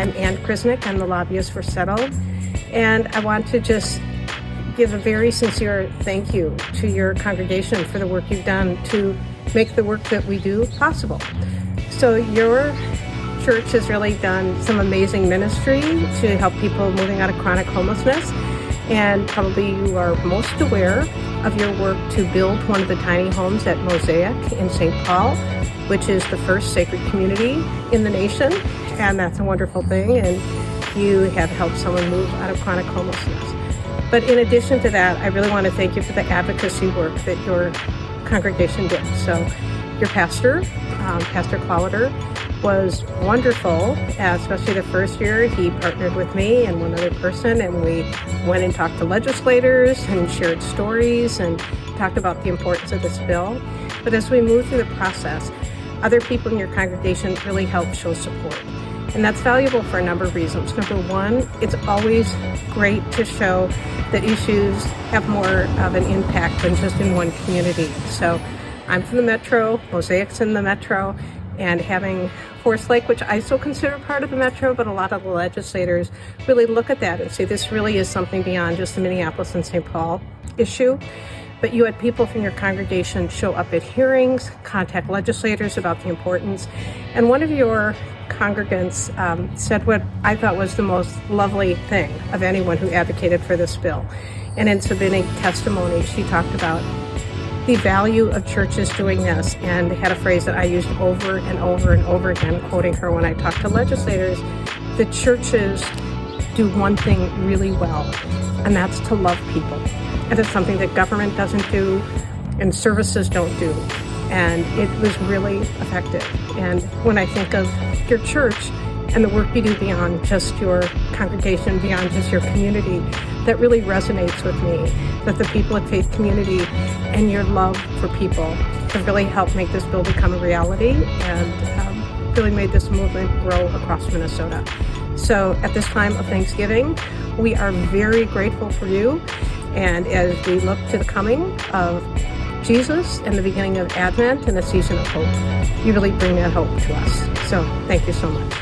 I'm Ann Krisnik. I'm the lobbyist for Settle. And I want to just give a very sincere thank you to your congregation for the work you've done to make the work that we do possible. So your church has really done some amazing ministry to help people moving out of chronic homelessness. And probably you are most aware of your work to build one of the tiny homes at Mosaic in St. Paul, which is the first sacred community in the nation. And that's a wonderful thing. And you have helped someone move out of chronic homelessness. But in addition to that, I really want to thank you for the advocacy work that your congregation did. So your pastor, Pastor Clowder, was wonderful, especially the first year. He partnered with me and one other person, and we went and talked to legislators and shared stories and talked about the importance of this bill. But as we moved through the process, other people in your congregation really helped show support. And that's valuable for a number of reasons. Number one, it's always great to show that issues have more of an impact than just in one community. So I'm from the Metro, Mosaic's in the Metro, and having Forest Lake, which I still consider part of the Metro, but a lot of the legislators really look at that and say this really is something beyond just the Minneapolis and St. Paul issue. But you had people from your congregation show up at hearings, contact legislators about the importance. And one of your congregants said what I thought was the most lovely thing of anyone who advocated for this bill. And in submitting testimony, she talked about the value of churches doing this, and had a phrase that I used over and over and over again, quoting her when I talked to legislators. The churches do one thing really well, and that's to love people. And it's something that government doesn't do and services don't do. And it was really effective. And when I think of your church and the work you do beyond just your congregation, beyond just your community, that really resonates with me, that the people at Faith Community and your love for people have really helped make this bill become a reality and really made this movement grow across Minnesota. So at this time of Thanksgiving, we are very grateful for you. And as we look to the coming of Jesus and the beginning of Advent and a season of hope, you really bring that hope to us. So thank you so much.